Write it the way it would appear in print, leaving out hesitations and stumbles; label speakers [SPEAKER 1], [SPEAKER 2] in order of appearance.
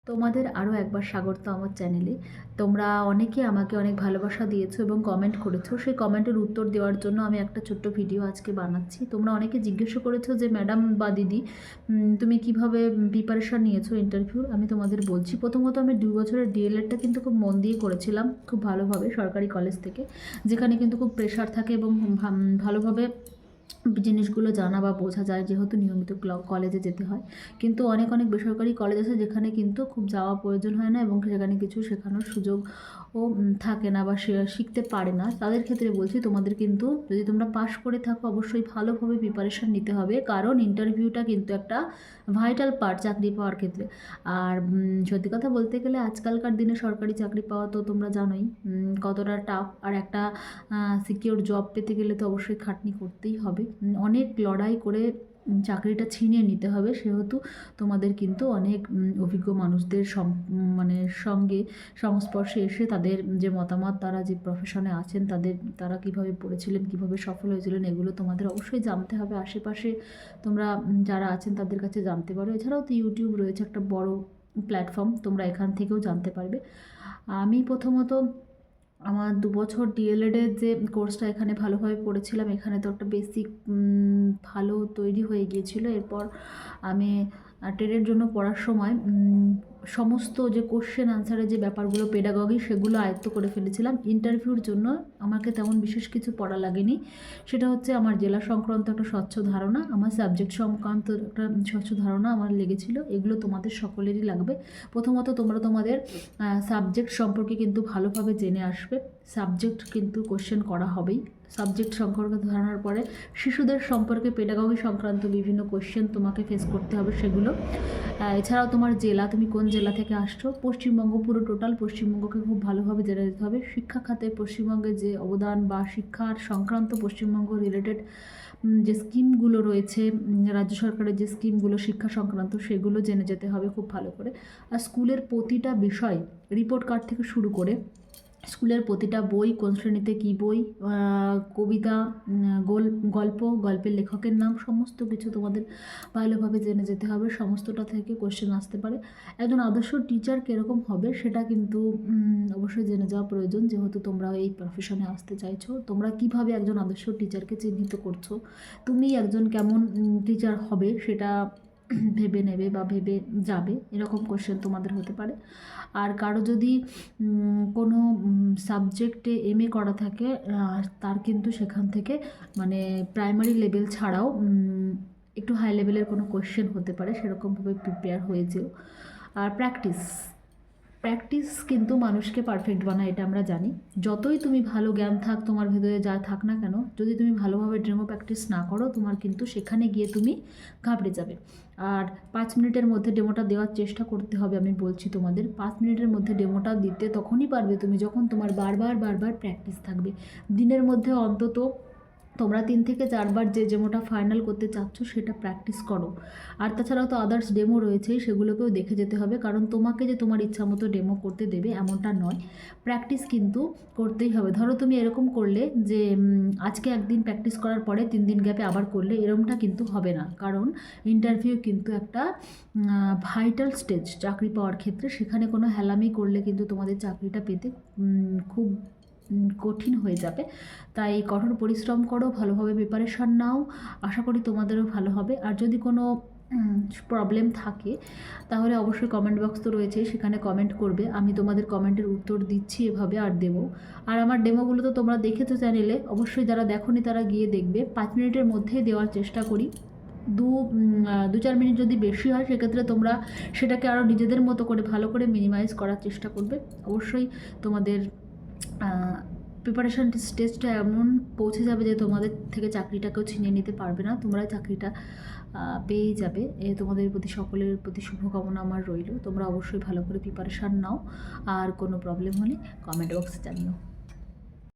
[SPEAKER 1] তোমাদের আরও একবার স্বাগত আমার চ্যানেলে। তোমরা অনেকে আমাকে অনেক ভালোবাসা দিয়েছো এবং কমেন্ট করেছো। সেই কমেন্টের উত্তর দেওয়ার জন্য আমি একটা ছোট্ট ভিডিও আজকে বানাচ্ছি। তোমরা অনেকে জিজ্ঞাসা করেছো যে ম্যাডাম বা দিদি, তুমি কিভাবে প্রিপারেশান নিয়েছো ইন্টারভিউর। আমি তোমাদের বলছি। প্রথমত আমি 2 বছরের ডিএলএডটা কিন্তু খুব মন দিয়ে করেছিলাম, খুব ভালোভাবে, সরকারি কলেজ থেকে, যেখানে কিন্তু খুব প্রেশার থাকে এবং ভালোভাবে জিনিসগুলো জানা বা বোঝা যায়, যেহেতু নিয়মিত কলেজে যেতে হয়। কিন্তু অনেক অনেক বেসরকারি কলেজ আছে যেখানে কিন্তু খুব যাওয়া প্রয়োজন হয় না এবং সেখানে কিছু শেখানোর সুযোগও থাকে না বা সে শিখতে পারে না। তাদের ক্ষেত্রে বলছি, তোমাদের কিন্তু যদি তোমরা পাশ করে থাকো অবশ্যই ভালোভাবে প্রিপারেশান নিতে হবে, কারণ ইন্টারভিউটা কিন্তু একটা ভাইটাল পার্ট চাকরি পাওয়ার ক্ষেত্রে। আর সত্যি কথা বলতে গেলে আজকালকার দিনে সরকারি চাকরি পাওয়া তো তোমরা জানোই কতটা টাফ। আর একটা সিকিওর জব পেতে গেলে তো অবশ্যই খাটনি করতেই হবে, অনেক লড়াই করে চাকরিটা ছিনিয়ে নিতে হবে। সেহেতু তোমাদের কিন্তু অনেক অভিজ্ঞ মানুষদের সঙ্গে সংস্পর্শে এসে তাদের যে মতামত, তারা যে প্রফেশনে আছেন তারা কীভাবে পড়েছিলেন, কীভাবে সফল হয়েছিলেন, এগুলো তোমাদের অবশ্যই জানতে হবে। আশেপাশে তোমরা যারা আছেন তাদের কাছে জানতে পারো। এছাড়াও তো ইউটিউব রয়েছে, একটা বড় প্ল্যাটফর্ম, তোমরা এখান থেকেও জানতে পারবে। আমি প্রথমত আমার 2 বছর ডিএলএডের যে কোর্সটা এখানে ভালোভাবে পড়েছিলাম, এখানে তো একটা বেসিক ভালো তৈরি হয়ে গিয়েছিল। এরপর আমি টেটের জন্য পড়ার সময় সমস্ত যে কোশ্চেন আনসারের যে ব্যাপারগুলো, পেডাগগি, সেগুলো আয়ত্ত করে ফেলেছিলাম। ইন্টারভিউর জন্য আমাকে তেমন বিশেষ কিছু পড়া লাগেনি। সেটা হচ্ছে আমার জেলা সংক্রান্ত একটা স্বচ্ছ ধারণা, আমার সাবজেক্ট সংক্রান্ত একটা স্বচ্ছ ধারণা আমার লেগেছিল। এগুলো তোমাদের সকলেরই লাগবে। প্রথমত তোমরা তোমাদের সাবজেক্ট সম্পর্কে কিন্তু ভালোভাবে জেনে আসবে। সাবজেক্ট কিন্তু কোশ্চেন করা হবেই। সাবজেক্ট সম্পর্কে ধারণার পরে শিশুদের সম্পর্কে পেডাগগি সংক্রান্ত বিভিন্ন কোশ্চেন তোমাকে ফেস করতে হবে, সেগুলো। এছাড়াও তোমার জেলা, তুমি কোন জেলা থেকে আসছো, পশ্চিমবঙ্গ, পুরো টোটাল পশ্চিমবঙ্গকে খুব ভালোভাবে জেনে যেতে হবে। শিক্ষা খাতে পশ্চিমবঙ্গের যে অবদান বা শিক্ষার সংক্রান্ত পশ্চিমবঙ্গ রিলেটেড যে স্কিমগুলো রয়েছে, রাজ্য সরকারের যে স্কিমগুলো শিক্ষা সংক্রান্ত, সেগুলো জেনে যেতে হবে খুব ভালো করে। আর স্কুলের প্রতিটা বিষয়, রিপোর্ট কার্ড থেকে শুরু করে স্কুলের প্রতিটা বই, কোন শ্রেণীতে কী বই, কবিতা, গল্পের লেখকের নাম, সমস্ত কিছু তোমাদের ভালোভাবে জেনে যেতে হবে। সমস্তটা থেকে কোশ্চেন আসতে পারে। একজন আদর্শ টিচার কীরকম হবে সেটা কিন্তু অবশ্যই জেনে যাওয়া প্রয়োজন, যেহেতু তোমরা এই প্রফেশনে আসতে চাইছো। তোমরা কিভাবে একজন আদর্শ টিচারকে চিহ্নিত করছো, তুমি একজন কেমন টিচার হবে সেটা ভেবে নেবে বা ভেবে যাবে, এরকম কোশ্চেন তোমাদের হতে পারে। আর কারো যদি কোনো সাবজেক্টে এমএ করা থাকে, তার কিন্তু সেখান থেকে প্রাইমারি লেভেল ছাড়াও একটু হাই লেভেলের কোনো কোশ্চেন হতে পারে, সেরকমভাবে প্রিপেয়ার হয়ে যেও। আর প্র্যাকটিস কিন্তু মানুষকে পারফেক্ট বানায়, এটা আমরা জানি। যতই তুমি ভালো জ্ঞান থাক তোমার ভেতরে, যা থাক না কেন, যদি তুমি ভালোভাবে ডেমো প্র্যাকটিস না করো, তোমার কিন্তু সেখানে গিয়ে তুমি ঘাবড়ে যাবে। আর 5 মিনিটের মধ্যে ডেমোটা দেওয়ার চেষ্টা করতে হবে। আমি বলছি তোমাদের 5 মিনিটের মধ্যে ডেমোটা দিতে তখনই পারবে তুমি যখন তোমার বারবার প্র্যাকটিস থাকবে। দিনের মধ্যে অন্তত তোমরা 3 থেকে 4 বার যে ডেমোটা ফাইনাল করতে চাচ্ছ সেটা প্র্যাকটিস করো। আর তাছাড়াও তো আদার্স ডেমো রয়েছে, সেগুলোকেও দেখে যেতে হবে, কারণ তোমাকে যে তোমার ইচ্ছা মতো ডেমো করতে দেবে এমনটা নয়। প্র্যাকটিস কিন্তু করতেই হবে। ধরো তুমি এরকম করলে যে আজকে একদিন প্র্যাকটিস করার পরে 3 দিন গ্যাপে আবার করলে, এরকমটা কিন্তু হবে না, কারণ ইন্টারভিউ কিন্তু একটা ভাইটাল স্টেজ চাকরি পাওয়ার ক্ষেত্রে। সেখানে কোনো হেলামি করলে কিন্তু তোমাদের চাকরিটা পেতে খুব কঠিন হয়ে যাবে। তাই কঠোর পরিশ্রম করো, ভালোভাবে প্রিপারেশান নাও, আশা করি তোমাদেরও ভালো হবে। আর যদি কোনো প্রবলেম থাকে তাহলে অবশ্যই কমেন্ট বক্স তো রয়েছে, সেখানে কমেন্ট করবে। আমি তোমাদের কমেন্টের উত্তর দিচ্ছি এভাবে, আর দেবো। আর আমার ডেমোগুলো তো তোমরা দেখেছো চ্যানেলে, অবশ্যই যারা দেখোনি তারা গিয়ে দেখবে। 5 মিনিটের মধ্যেই দেওয়ার চেষ্টা করি। 2-4 মিনিট যদি বেশি হয় সেক্ষেত্রে তোমরা সেটাকে আরও নিজেদের মতো করে ভালো করে মিনিমাইজ করার চেষ্টা করবে। অবশ্যই তোমাদের প্রিপারেশান স্টেজটা এমন পৌঁছে যাবে যে তোমাদের থেকে চাকরিটা কেউ ছিনিয়ে নিতে পারবে না, তোমরা চাকরিটা পেয়েই যাবে। তোমাদের প্রতি সকলের প্রতি শুভকামনা আমার রইল। তোমরা অবশ্যই ভালো করে প্রিপারেশান নাও, আর কোনো প্রবলেম হলে কমেন্ট বক্সে জানিও।